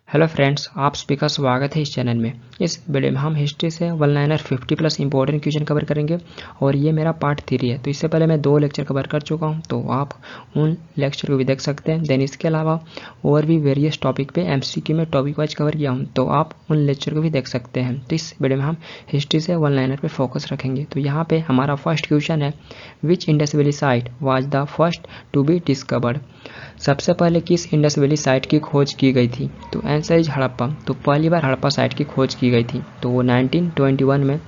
Hello friends, आप सभी का स्वागत है इस चैनल में। इस वीडियो में हम हिस्ट्री से one liner 50+ important question cover करेंगे और ये मेरा पार्ट 3 है। तो इससे पहले मैं 2 लेक्चर कवर कर चुका हूँ, तो आप उन लेक्चर को भी देख सकते हैं। देन इसके अलावा और भी वेरियस टॉपिक पे एमसीक्यू में टॉपिक वाइज कवर किया हूँ, तो आप उन लेक्चर को भी देख सकते हैं। तो इस वीडियो में हम हिस्ट्री से वन लाइनर पर फोकस रखेंगे। तो यहाँ पर हमारा फर्स्ट क्वेश्चन है, which Indus valley site was the first to be discovered. सबसे पहले किस इंडस वैली साइट की खोज की गई थी? तो आंसर इज हड़प्पा। तो पहली बार हड़प्पा साइट की खोज की गई थी, तो वो 1921 में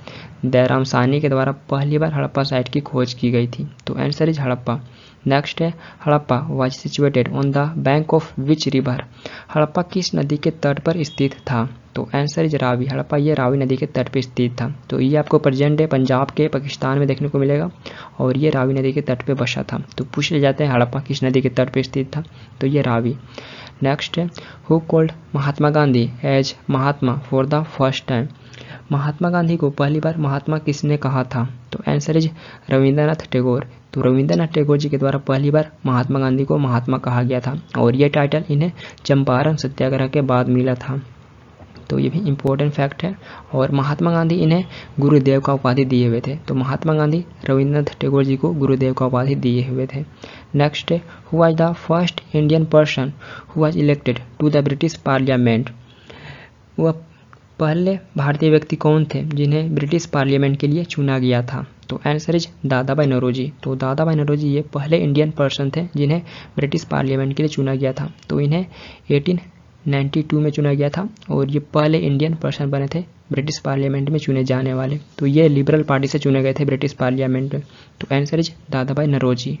दयाराम साहनी के द्वारा पहली बार हड़प्पा साइट की खोज की गई थी। तो आंसर इज हड़प्पा। नेक्स्ट है, Harappa was situated on the bank of which river. Harappa किस नदी के तट पर स्थित था? तो आंसर इज रावी। हड़प्पा ये रावी नदी के तट पर स्थित था। तो ये आपको प्रेजेंट डे पंजाब के पाकिस्तान में देखने को मिलेगा और ये रावी नदी के तट पे बसा था। तो पूछ ले जाते हैं हड़प्पा किस नदी के तट पे स्थित था? तो ये रावी। नेक्स्ट है, who called Mahatma Gandhi as Mahatma for the first time. Mahatma Gandhi को पहली बार महात्मा किसने कहा था? तो आंसर इज रविंद्रनाथ टैगोर। तो रविंद्रनाथ टैगोर जी के द्वारा पहली बार महात्मा गांधी को महात्मा कहा गया था और यह टाइटल इन्हें चंपारण सत्याग्रह के बाद मिला था। तो ये भी इम्पोर्टेंट फैक्ट है। और महात्मा गांधी इन्हें गुरुदेव का उपाधि दिए हुए थे। तो महात्मा गांधी रविंद्रनाथ टैगोर जी को गुरुदेव का उपाधि दिए हुए थे। नेक्स्ट है, who was the first Indian person who was elected to the British parliament. वह पहले भारतीय व्यक्ति कौन थे जिन्हें ब्रिटिश पार्लियामेंट के लिए चुना गया था? तो आंसर इज दादा भाई नौरोजी। तो दादा भाई नौरोजी ये पहले इंडियन पर्सन थे जिन्हें ब्रिटिश पार्लियामेंट के लिए चुना गया था। तो इन्हें 1892 में चुना गया था और ये पहले इंडियन पर्सन बने थे ब्रिटिश पार्लियामेंट में चुने जाने वाले। तो ये लिबरल पार्टी से चुने गए थे ब्रिटिश पार्लियामेंट में। तो आंसर इज दादा भाई नौरोजी।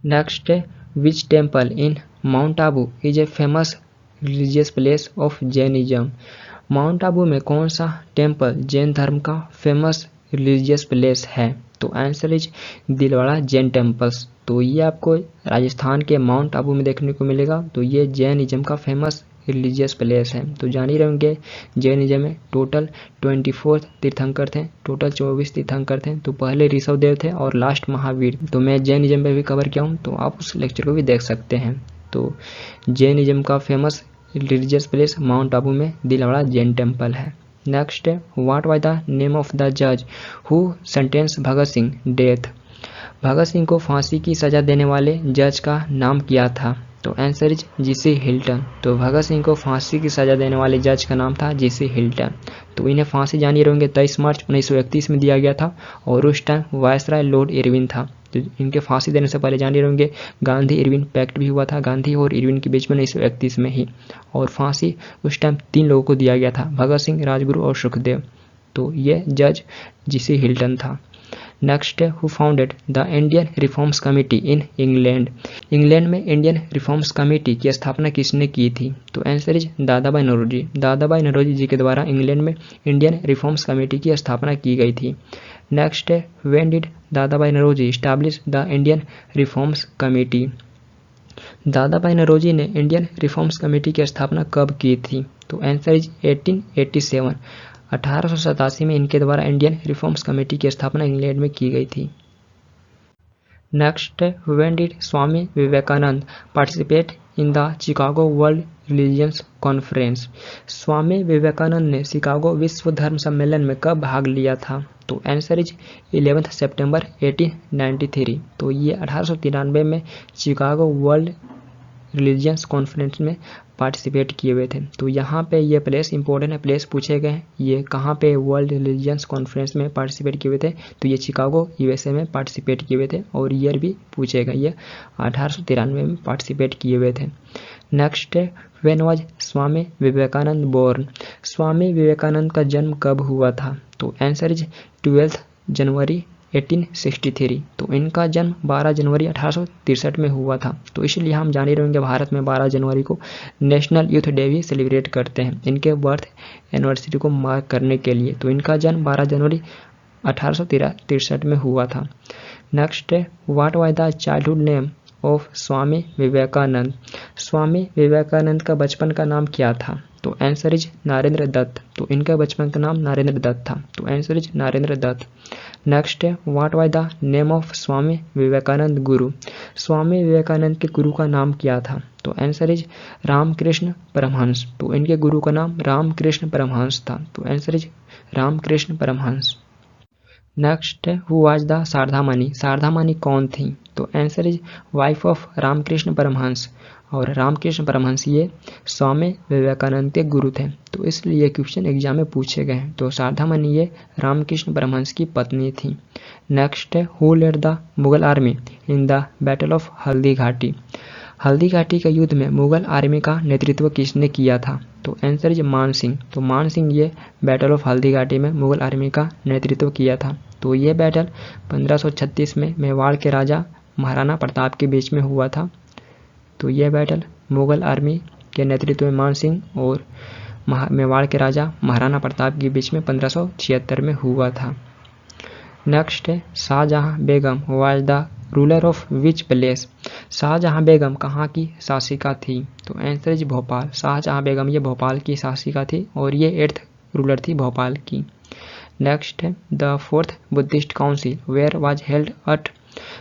नेक्स्ट है, which temple in mount Abu is a famous religious place of Jainism. Mount Abu में कौन सा टेम्पल जैन धर्म का फेमस रिलीजियस प्लेस है? तो answer is Dilwara Jain temples. तो ये आपको राजस्थान के माउंट आबू में देखने को मिलेगा। तो ये जैनिज्म का फेमस रिलीजियस प्लेस है। तो जान ही रहेंगे जैनिज्म में टोटल 24 तीर्थंकर थे, टोटल 24 तीर्थंकर थे। तो पहले ऋषभ देव थे और लास्ट महावीर। तो मैं जैनिज्म पे भी कवर किया हूँ, तो आप उस लेक्चर को भी देख सकते हैं। तो जैनिज्म का famous religious place mount Abu में दिलवाड़ा जैन टेम्पल है। नेक्स्ट है, what was the name of the जज who sentence Bhagat Singh death. Bhagat Singh को फांसी की सजा देने वाले जज का नाम क्या था? तो आंसर इज जीसी हिल्टन। तो भगत सिंह को फांसी की सजा देने वाले जज का नाम था जीसी हिल्टन। तो इन्हें फांसी जानिए रहेंगे 23 मार्च 1931 में दिया गया था और उस टाइम वायसराय लॉर्ड इरविन था। तो इनके फांसी देने से पहले जानिए रहेंगे गांधी इरविन पैक्ट भी हुआ था, गांधी और इरविन के बीच में 1931 में ही। और फांसी उस टाइम 3 लोगों को दिया गया था, भगत सिंह, राजगुरु और सुखदेव। तो ये जज जीसी हिल्टन था। नेक्स्ट है, who founded the Indian reforms committee in England. England में इंडियन रिफॉर्म्स कमेटी की स्थापना किसने की थी? तो आंसर इज दादा भाई नौरोजी। दादा भाई नौरोजी जी के द्वारा इंग्लैंड में इंडियन रिफॉर्म्स कमेटी की स्थापना की गई थी। नेक्स्ट है, when did Dadabhai Naoroji establish the Indian reforms committee. Dadabhai Naoroji ने इंडियन रिफॉर्म्स कमेटी की स्थापना कब की थी? तो आंसर इज 1887। 1887 में इनके द्वारा इंडियन रिफॉर्म्स कमेटी की स्थापना इंग्लैंड में की गई थी। Next, when did Swami Vivekananda participate in the Chicago world religions conference. Swami Vivekananda ने शिकागो विश्व धर्म सम्मेलन में कब भाग लिया था? तो आंसर इज 11 सितंबर 1893। तो ये 1893 में शिकागो वर्ल्ड रिलीजियंस कॉन्फ्रेंस में पार्टिसिपेट किए हुए थे। तो यहाँ पे ये प्लेस इंपॉर्टेंट है, प्लेस पूछे गए हैं। ये कहाँ पे वर्ल्ड रिलीजियंस कॉन्फ्रेंस में पार्टिसिपेट किए हुए थे? तो ये शिकागो यूएसए में पार्टिसिपेट किए हुए थे और ईयर भी पूछे गए। ये 1893 में पार्टिसिपेट किए हुए थे। नेक्स्ट है, when was Swami Vivekananda born. Swami Vivekananda का जन्म कब हुआ था? तो आंसर इज 12 जनवरी 1863। तो इनका जन्म 12 जनवरी 1863 में हुआ था। तो इसलिए हम जान ही रहेंगे भारत में 12 जनवरी को नेशनल यूथ डे भी सेलिब्रेट करते हैं इनके बर्थ एनिवर्सरी को मार्क करने के लिए। तो इनका जन्म 12 जनवरी 1863 में हुआ था। नेक्स्ट है, what was the childhood name of Swami Vivekananda. Swami Vivekananda का बचपन का नाम क्या था? तो आंसर इज नरेंद्र दत्त। तो इनका बचपन का नाम नरेंद्र दत्त था। तो answer is Narendra Dutt. Next है, what was the name of Swami Vivekananda guru. Swami Vivekananda के गुरु का नाम क्या था? तो आंसर इज रामकृष्ण परमहंस। तो इनके गुरु का नाम रामकृष्ण परमहंस था। तो answer is Ramakrishna Paramahamsa. Next है, who was the Saradamani. Saradamani कौन थी? तो answer is wife of Ramakrishna Paramahamsa. और रामकृष्ण परमहंस ये स्वामी विवेकानंद के गुरु थे, तो इसलिए ये क्वेश्चन एग्जाम में पूछे गए हैं। तो शारदामणि ये रामकृष्ण परमहंस की पत्नी थी। नेक्स्ट है, who led the Mughal army in the battle of Haldi Ghati. Haldi Ghati के युद्ध में मुगल आर्मी का नेतृत्व किसने किया था? तो आंसर इज मान सिंह। तो मान सिंह ये बैटल ऑफ हल्दी घाटी में मुगल आर्मी का नेतृत्व किया था। तो ये बैटल 1536 में मेवाड़ के राजा महाराणा प्रताप के बीच में हुआ था। तो यह बैटल मुगल आर्मी के नेतृत्व में मान सिंह और मेवाड़ के राजा महाराणा प्रताप के बीच में 1576 में हुआ था। नेक्स्ट है, Shahjahan Begum was the ruler of which place. Shahjahan Begum कहाँ की शासिका थी? तो आंसर इज भोपाल। शाहजहां बेगम ये भोपाल की शासिका थी और ये 8th रूलर थी भोपाल की। नेक्स्ट है, the 4th Buddhist council where was held at.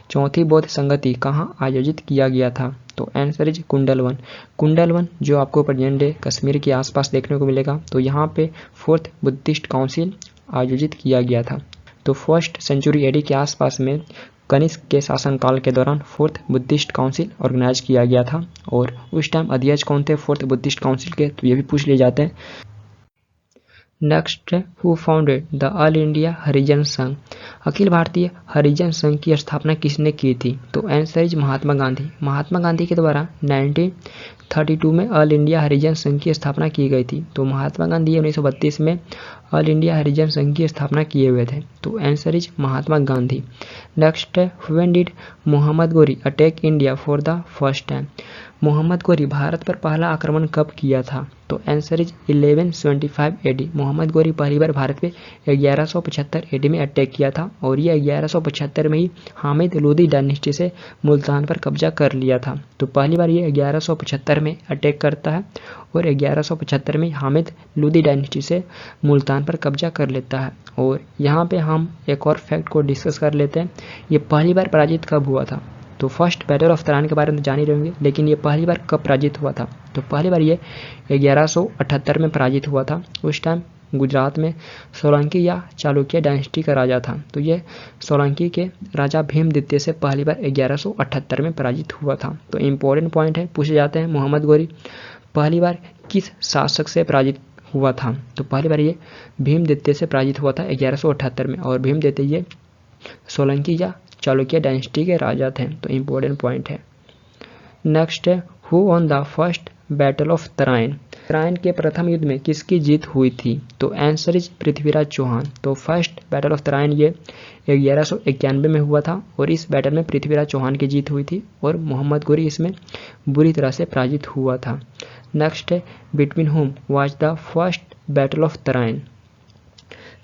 चौथी बौद्ध संगति कहाँ आयोजित किया गया था? तो आंसर इज कुंडलवन। कुंडलवन जो आपको प्रेजेंट डे कश्मीर के आसपास देखने को मिलेगा। तो यहाँ पे 4th बुद्धिस्ट काउंसिल आयोजित किया गया था। तो 1st सेंचुरी एडी के आसपास में कनिष्क के शासनकाल के दौरान 4th बुद्धिस्ट काउंसिल ऑर्गेनाइज किया गया था। और उस टाइम अध्यक्ष कौन थे 4th बुद्धिस्ट काउंसिल के? तो ये भी पूछ लिए जाते हैं। Next, who founded the all India Harijan Sangh. अखिल भारतीय हरिजन संघ की स्थापना किसने की थी? तो आंसर इज महात्मा गांधी। महात्मा गांधी के द्वारा 1932 में ऑल इंडिया हरिजन संघ की स्थापना की गई थी। तो महात्मा गांधी 1932 में ऑल इंडिया हरिजन संघ की स्थापना किए हुए थे। तो answer is Mahatma Gandhi. Next, when did Mohammad Ghori attack India for the first time. Mohammad Ghori Bharat पर पहला आक्रमण कब किया था? तो answer is 1175 AD. Mohammad Ghori पहली बार भारत पे 1175 एडी में अटैक किया था और ये 1175 में ही हामिद लोदी डायनेस्टी से मुल्तान पर कब्जा कर लिया था। तो पहली बार ये 1175 में अटैक करता है और 1175 में हामिद लोदी डायनेस्टी से मुल्तान पर कब्जा कर लेता है। और यहाँ पे हम एक और फैक्ट को डिस्कस कर लेते हैं, ये पहली बार पराजित कब हुआ था? तो फर्स्ट बैटल ऑफ तराइन के बारे में जान ही रहेंगे, लेकिन ये पहली बार कब पराजित हुआ था? तो पहली बार ये 1178 में पराजित हुआ था। उस टाइम गुजरात में सोलंकी या चालुक्य डायनेस्टी का राजा था। तो ये सोलंकी के राजा भीम द्वितीय से पहली बार 1178 में पराजित हुआ था। तो इम्पोर्टेंट पॉइंट है, पूछे जाते हैं मोहम्मद गोरी पहली बार किस शासक से पराजित हुआ था? तो पहली बार ये भीम द्वितीय से पराजित हुआ था 1178 में। और भीम द्वितीय ये सोलंकी या चालुक्य डायनेस्टी के राजा थे। तो इम्पोर्टेंट पॉइंट है। नेक्स्ट है, who one the first battle of Tarain. Tarain के प्रथम युद्ध में किसकी जीत हुई थी? तो आंसर इज पृथ्वीराज चौहान। तो फर्स्ट बैटल ऑफ तराइन ये 1191 में हुआ था और इस बैटल में पृथ्वीराज चौहान की जीत हुई थी और मोहम्मद गोरी इसमें बुरी तरह से पराजित हुआ था। नेक्स्ट है, between whom was the first battle of Tarain.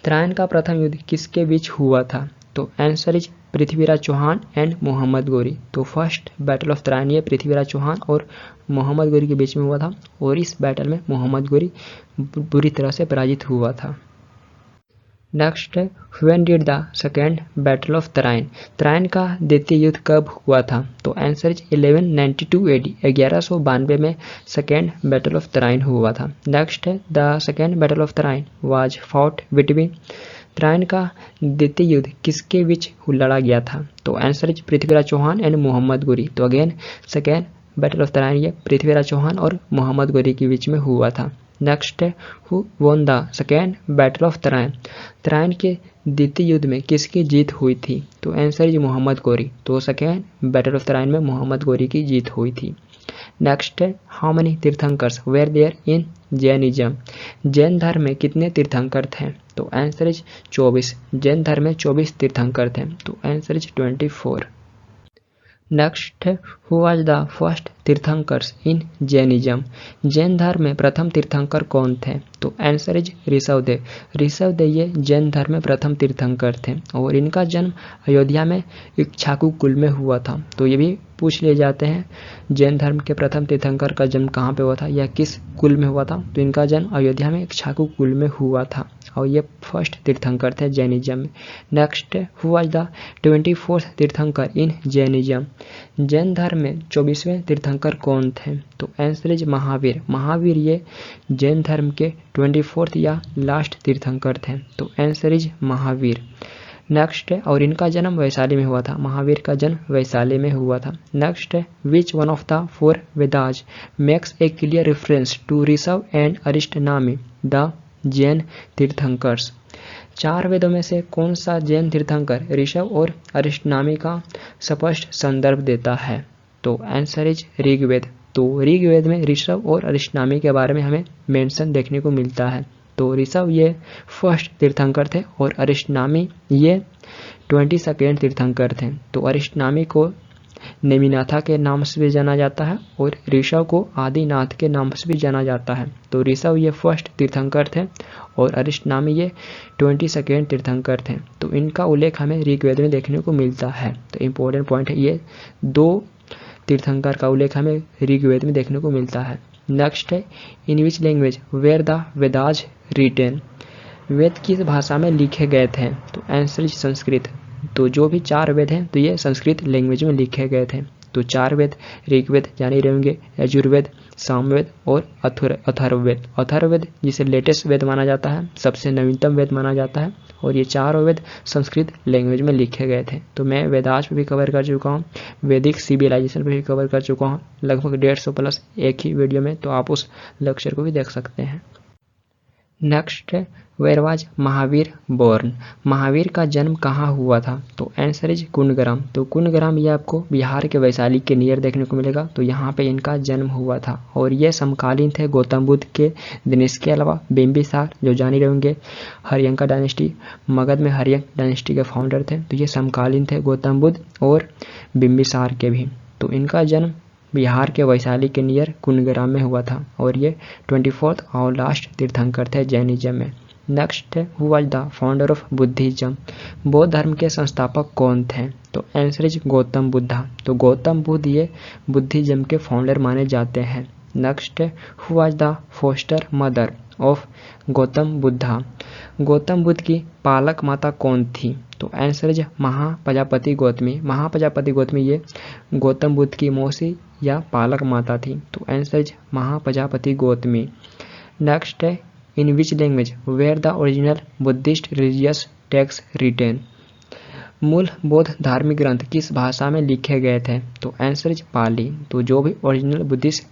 Tarain का प्रथम युद्ध किसके बीच हुआ था? तो answer is Prithviraj Chauhan and Mohammad Ghori. तो फर्स्ट बैटल ऑफ तराइन ये पृथ्वीराज चौहान और मोहम्मद गोरी के बीच में हुआ था और इस बैटल में मोहम्मद गोरी बुरी तरह से पराजित हुआ था। नेक्स्ट है, when did the second battle of Tarain. Tarain का द्वितीय युद्ध कब हुआ था? तो आंसर इज 1192 एडी। 1192 में सेकेंड बैटल ऑफ तराइन हुआ था। नेक्स्ट है, the second battle of Tarain was fought between. Tarain का द्वितीय युद्ध किसके बीच लड़ा गया था? तो answer is Prithviraj Chauhan and Mohammad Ghori. तो again second battle of Tarain ये पृथ्वीराज चौहान और मोहम्मद गोरी के बीच में हुआ था। नेक्स्ट है, who won the second battle of Tarain. Tarain के द्वितीय युद्ध में किसकी जीत हुई थी? तो आंसर इज मोहम्मद गोरी। तो सेकेंड बैटल ऑफ तराइन में मोहम्मद गोरी की जीत हुई थी। नेक्स्ट है, how many tirthankars were there in Jainism. Jain धर्म में कितने तीर्थंकर थे? तो आंसर इज 24। जैन धर्म में 24 तीर्थंकर थे। तो आंसर इज 24। नेक्स्ट है, who was the first tirthankars in Jainism. Jain धर्म में प्रथम तीर्थंकर कौन थे? तो आंसर इज ऋषभदेव। ऋषभदेव ये जैन धर्म में प्रथम तीर्थंकर थे और इनका जन्म अयोध्या में इक्ष्वाकु कुल में हुआ था। तो ये भी पूछ लिए जाते हैं जैन धर्म के प्रथम तीर्थंकर का जन्म कहाँ पे हुआ था या किस कुल में हुआ था। तो इनका जन्म अयोध्या में इक्ष्वाकु कुल में हुआ था और ये फर्स्ट तीर्थंकर थे जैनिज्म में। Next, who was the 24th तीर्थंकर इन जैनिज्म। जैन धर्म में 24वें तीर्थंकर कौन थे। तो आंसर इज महावीर। महावीर ये जैन धर्म के 24th या लास्ट तीर्थंकर थे। तो आंसर इज महावीर। नेक्स्ट है, और इनका जन्म वैशाली में हुआ था। महावीर का जन्म वैशाली में हुआ था। नेक्स्ट है, which one of the 4 Vedas makes a clear reference to Rishabh and Arishtanemi the Jain tirthankars. 4 वेदों में से कौन सा जैन तीर्थंकर ऋषभ और अरिष्टनामी का स्पष्ट संदर्भ देता है। तो आंसर इज ऋग्वेद। तो ऋग्वेद में ऋषभ और अरिष्टनामी के बारे में हमें मेंशन देखने को मिलता है। तो ऋषभ ये फर्स्ट तीर्थंकर थे और अरिष्टनामी ये 22nd तीर्थंकर थे। तो अरिष्टनामी को नेमिनाथा के नाम से भी जाना जाता है और ऋषभ को आदिनाथ के नाम से भी जाना जाता है। तो ऋषभ ये फर्स्ट तीर्थंकर थे और अरिष्टनामी ये 22nd तीर्थंकर थे। तो इनका उल्लेख हमें ऋग्वेद में देखने को मिलता है। तो इम्पोर्टेंट पॉइंट है, ये 2 तीर्थंकर का उल्लेख हमें ऋग्वेद में देखने को मिलता है। नेक्स्ट है, in which language were the Vedas written. Veda किस भाषा में लिखे गए थे। तो आंसर इज संस्कृत। तो जो भी 4 वेद हैं तो ये संस्कृत लैंग्वेज में लिखे गए थे। तो 4 वेद ऋग्वेद जान ही रहेंगे, यजुर्वेद, सामवेद और अथर्ववेद। अथर्ववेद जिसे लेटेस्ट वेद माना जाता है, सबसे नवीनतम वेद माना जाता है और ये 4 वेद संस्कृत लैंग्वेज में लिखे गए थे। तो मैं वेदास पे भी कवर कर चुका हूँ, वैदिक सिविलाइजेशन पे भी कवर कर चुका हूँ, लगभग 150 प्लस एक ही वीडियो में। तो आप उस लेक्चर को भी देख सकते हैं। Next, where was Mahavir born. Mahavir का जन्म कहाँ हुआ था। तो आंसर इज कुंडग्राम। तो कुंडग्राम ये आपको बिहार के वैशाली के नियर देखने को मिलेगा। तो यहाँ पे इनका जन्म हुआ था और ये समकालीन थे गौतम बुद्ध के दिन। इसके अलावा बिंबिसार जो जानी रहेंगे, हरियंक का डायनेस्टी, मगध में हरियंक डायनेस्टी के फाउंडर थे। तो ये समकालीन थे गौतम बुद्ध और बिंबिसार के भी। तो इनका जन्म बिहार के वैशाली के नियर कुंडग्राम में हुआ था और ये 24th और लास्ट तीर्थंकर थे जैनिज्म में। नेक्स्ट है, who was the founder of Buddhism. बौद्ध धर्म के संस्थापक कौन थे। तो आंसर इज गौतम बुद्धा। तो गौतम बुद्ध ये बुद्धिज्म के फाउंडर माने जाते हैं। नेक्स्ट है, who was the foster mother of Gautam Buddha. Gautam Buddha की पालक माता कौन थी। तो आंसर इज महाप्रजापति गौतमी। महाप्रजापति गौतमी ये गौतम बुद्ध की मौसी या पालक माता थी। तो answer is Mahaprajapati Gautami. Next है, in which language were the original Buddhist religious text written. मूल बौद्ध धार्मिक ग्रंथ किस भाषा में लिखे गए थे। तो आंसर इज पाली। तो जो भी ओरिजिनल बुद्धिस्ट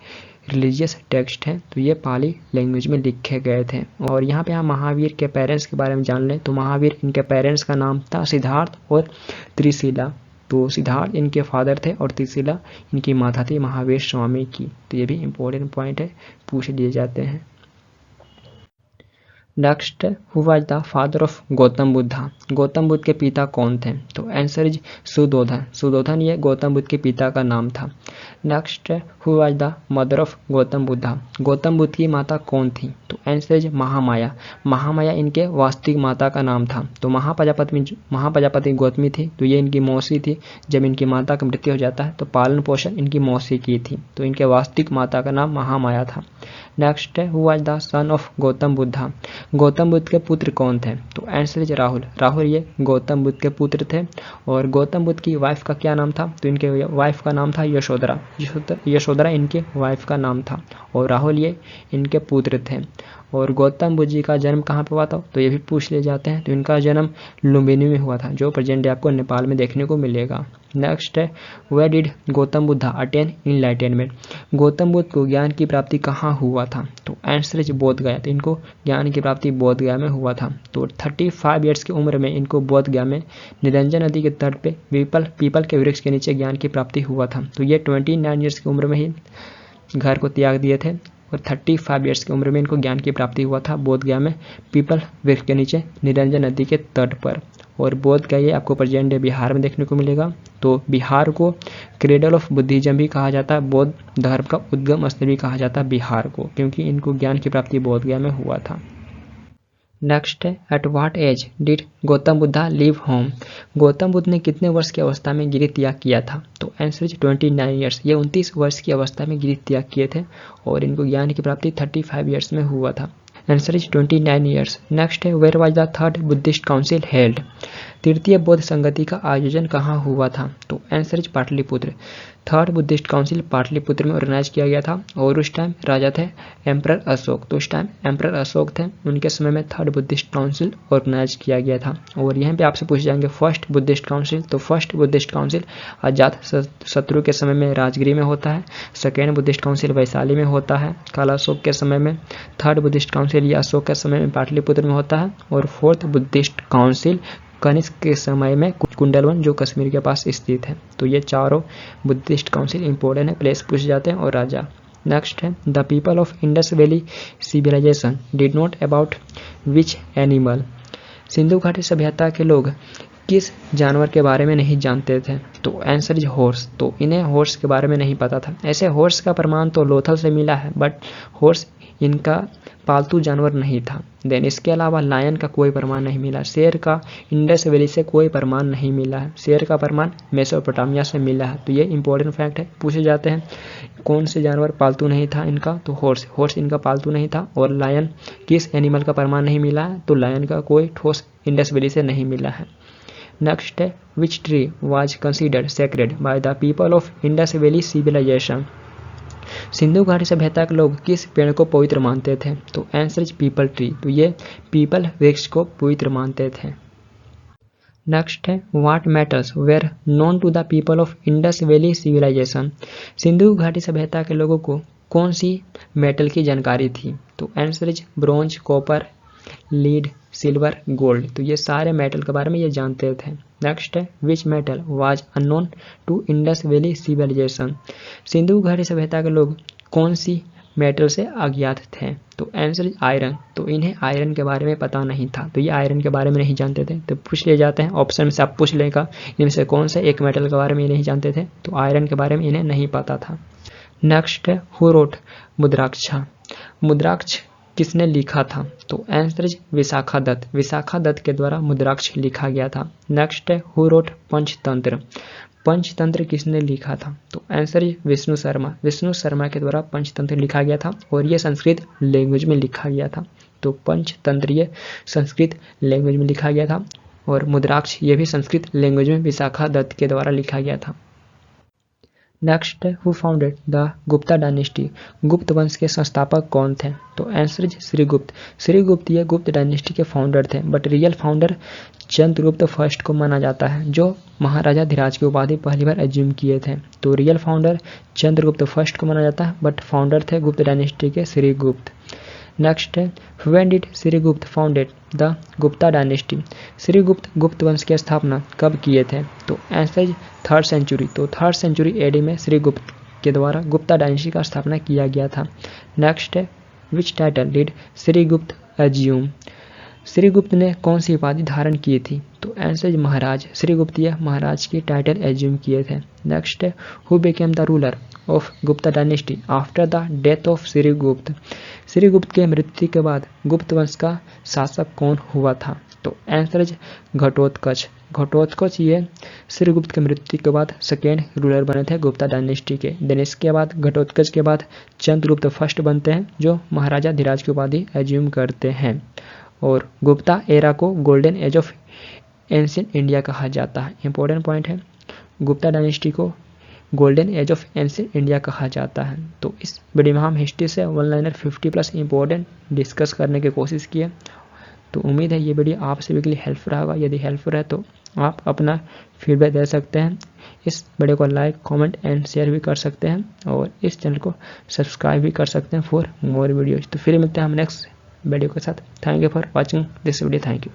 रिलीजियस टेक्स्ट हैं तो ये पाली लैंग्वेज में लिखे गए थे। और यहाँ पे हम महावीर के पेरेंट्स के बारे में जान लें। तो महावीर इनके पेरेंट्स का नाम था सिद्धार्थ और त्रिशिला। तो सिद्धार्थ इनके फादर थे और त्रिशिला इनकी माता थी महावीर स्वामी की। तो ये भी इम्पोर्टेंट पॉइंट है, पूछ लिए जाते हैं। Next, who was the father of Gautam Buddha. Gautam Buddha के पिता कौन थे। तो आंसर इज सुदोधन। सुदोधन ये गौतम बुद्ध के पिता का नाम था। Next, who was the mother of Gautam Buddha. Gautam Buddha की माता कौन थी। तो आंसर इज महामाया। महामाया इनके वास्तविक माता का नाम था। तो महाप्रजापति गौतमी थी तो ये इनकी मौसी थी। जब इनकी माता का मृत्यु हो जाता है तो पालन पोषण इनकी मौसी की थी। तो इनके वास्तविक माता का नाम महामाया था। नेक्स्ट है, who was the son of Gautam Buddha. Gautam Buddha के पुत्र कौन थे। तो आंसर इज राहुल। राहुल ये गौतम बुद्ध के पुत्र थे। और गौतम बुद्ध की वाइफ का क्या नाम था। तो इनके वाइफ का नाम था यशोधरा। यशोधरा इनके वाइफ का नाम था और राहुल ये इनके पुत्र थे। और गौतम बुद्ध जी का जन्म कहाँ पे हुआ था। तो ये भी पूछ ले जाते हैं। तो इनका जन्म लुम्बिनी में हुआ था जो प्रेजेंट डे आपको नेपाल में देखने को मिलेगा। नेक्स्ट है, where did Gautam Buddha attain enlightenment. Gautam Buddha को ज्ञान की प्राप्ति कहाँ हुआ था। तो आंसर इज बोध गया। तो इनको ज्ञान की प्राप्ति बोध गया में हुआ था। तो 35 ईयर्स की उम्र में इनको बोध गया में निरंजन नदी के तट पे पीपल के वृक्ष के नीचे ज्ञान की प्राप्ति हुआ था। तो ये 29 ईयर्स की उम्र में ही घर को त्याग दिए थे और 35 ईयर्स की उम्र में इनको ज्ञान की प्राप्ति हुआ था बोध गया में पीपल वृक्ष के नीचे निरंजन नदी के तट पर। और बोध गया ये आपको प्रेजेंट डे बिहार में देखने को मिलेगा। तो बिहार को क्रेडल ऑफ बुद्धिज्म भी कहा जाता है, बौद्ध धर्म का उद्गम स्थल भी कहा जाता है बिहार को, क्योंकि इनको ज्ञान की प्राप्ति बोध गया में हुआ था। नेक्स्ट है, at what age did Gautam Buddha leave home? Gautam Buddha ने कितने वर्ष की अवस्था में गृह त्याग किया था? तो आंसर इज 29 ईयर्स। ये 29 वर्ष की अवस्था में गृह त्याग किए थे और इनको ज्ञान की प्राप्ति 35 ईयर्स में हुआ था। Answer is 29 years. नेक्स्ट है, where was the third Buddhist council held? तृतीय बौद्ध संगति का आयोजन कहाँ हुआ था? तो answer is Pataliputra. Third Buddhist council Pataliputra में ऑर्गेनाइज किया गया था और उस टाइम राजा थे एम्परर अशोक। तो उस टाइम एम्परर अशोक थे, उनके समय में थर्ड बुद्धिस्ट काउंसिल ऑर्गेनाइज किया गया था। और यहाँ पे आपसे पूछ जाएंगे फर्स्ट बुद्धिस्ट काउंसिल, तो फर्स्ट बुद्धिस्ट काउंसिल अजात शत्रु के समय में राजगिरी में होता है। सेकेंड बुद्धिस्ट काउंसिल वैशाली में होता है काला अशोक के समय में। थर्ड बुद्धिस्ट काउंसिल ये अशोक के समय में पाटलिपुत्र में होता है। और फोर्थ बुद्धिस्ट काउंसिल कनिष्क के समय में कुंडलवन जो कश्मीर के पास स्थित है। तो ये चारों बुद्धिस्ट काउंसिल इंपॉर्टेंट है, प्लेस पूछ जाते हैं और राजा। नेक्स्ट है, the people of Indus valley civilisation did not about which animal? Sindhu घाटी सभ्यता के लोग किस जानवर के बारे में नहीं जानते थे? तो आंसर इज हॉर्स। तो इन्हें हॉर्स के बारे में नहीं पता था। ऐसे हॉर्स का प्रमाण तो लोथल से मिला है, बट हॉर्स इनका पालतू जानवर नहीं था। देन इसके अलावा लायन का कोई प्रमाण नहीं मिला। शेर का इंडस वैली से कोई प्रमाण नहीं मिला है। शेर का प्रमाण मेसोपोटामिया से मिला है। तो ये इंपॉर्टेंट फैक्ट है, पूछे जाते हैं कौन से जानवर पालतू नहीं था इनका? तो हॉर्स इनका पालतू नहीं था। और लायन किस एनिमल का प्रमाण नहीं मिला है? तो लायन का कोई ठोस इंडस वैली से नहीं मिला है। नेक्स्ट है, which tree was considered sacred by the people of Indus valley civilisation? Sindhu घाटी सभ्यता के लोग किस पेड़ को पवित्र मानते थे? तो आंसर इज पीपल ट्री। तो ये पीपल वृक्ष को पवित्र मानते थे। नेक्स्ट है, what metals were known to the people of Indus valley civilisation? Sindhu घाटी सभ्यता के लोगों को कौन सी मेटल की जानकारी थी? तो answer is bronze, copper, lead, silver, gold. तो ये सारे मेटल के बारे में ये जानते थे। नेक्स्ट है, which metal was unknown to Indus valley civilisation? Sindhu घाटी सभ्यता के लोग कौन सी मेटल से अज्ञात थे? तो आंसर इज आयरन। तो इन्हें आयरन के बारे में पता नहीं था। तो ये आयरन के बारे में नहीं जानते थे। तो पूछ ले जाते हैं ऑप्शन में से, आप पूछ लेगा इनमें से कौन से एक मेटल के बारे में ये नहीं जानते थे? तो आयरन के बारे में इन्हें नहीं पता था। नेक्स्ट है, हु रोट मुद्राक्ष? मुद्राक्ष किसने लिखा था? तो आंसर इज विशाखा दत्त। विशाखा दत्त के द्वारा मुद्राक्ष लिखा गया था। नेक्स्ट है, हु रोट पंचतंत्र? पंचतंत्र किसने लिखा था? तो आंसर इज विष्णु शर्मा। विष्णु शर्मा के द्वारा पंचतंत्र लिखा गया था और यह संस्कृत लैंग्वेज में लिखा गया था। तो पंचतंत्र ये संस्कृत लैंग्वेज में लिखा गया था और मुद्राक्ष ये भी संस्कृत लैंग्वेज में विशाखा दत्त के द्वारा लिखा गया था। Next, who founded the Gupta dynasty? गुप्त वंश के संस्थापक कौन थे? तो आंसर इज श्रीगुप्त। श्रीगुप्त ये गुप्त डायनेस्टी के फाउंडर थे, but real founder Chandragupta first को माना जाता है, जो महाराजा धीराज की उपाधि पहली बार एज्यूम किए थे। तो रियल फाउंडर चंद्रगुप्त फर्स्ट को माना जाता है, बट फाउंडर थे गुप्त डायनेस्टी के श्रीगुप्त। नेक्स्ट है, when did Shrigupta founded the Gupta dynasty? Shrigupta Gupta वंश की स्थापना कब किए थे? तो आंसर इज 3rd सेंचुरी। तो 3rd सेंचुरी एडी में श्रीगुप्त के द्वारा गुप्ता डायनेस्टी का स्थापना किया गया था। नेक्स्ट है, which title did Shrigupta assume? Shrigupta ने कौन सी उपाधि धारण की थी? तो आंसर इज महाराज। श्रीगुप्त यह महाराज की टाइटल एज्यूम किए थे। नेक्स्ट है, who became the ruler of Gupta dynasty after the death of Shrigupta? Shrigupta के मृत्यु के बाद गुप्त वंश का शासक कौन हुआ था? तो आंसर इज घटोत्कच। घटोत्कच ये श्रीगुप्त के मृत्यु के बाद सेकेंड रूलर बने थे गुप्ता डायनेस्टी के। देन इसके बाद घटोत्कच के बाद चंद्रगुप्त फर्स्ट बनते हैं, जो महाराजा धीराज की उपाधि एज्यूम करते हैं। और गुप्ता एरा को golden age of ancient India कहा जाता है। इंपॉर्टेंट पॉइंट है, गुप्ता डायनेस्टी को golden age of ancient India कहा जाता है। तो इस वीडियो में हम हिस्ट्री से वन लाइनर 50+ इंपॉर्टेंट डिस्कस करने की कोशिश की है। तो उम्मीद है ये वीडियो आप सभी के लिए हेल्पफुल होगा। यदि हेल्पफुल है तो आप अपना फीडबैक दे सकते हैं। इस वीडियो को लाइक, कमेंट एंड शेयर भी कर सकते हैं और इस चैनल को सब्सक्राइब भी कर सकते हैं फॉर मोर वीडियोज। तो फिर मिलते हैं हम नेक्स्ट वीडियो के साथ। Thank you for watching this video. Thank you.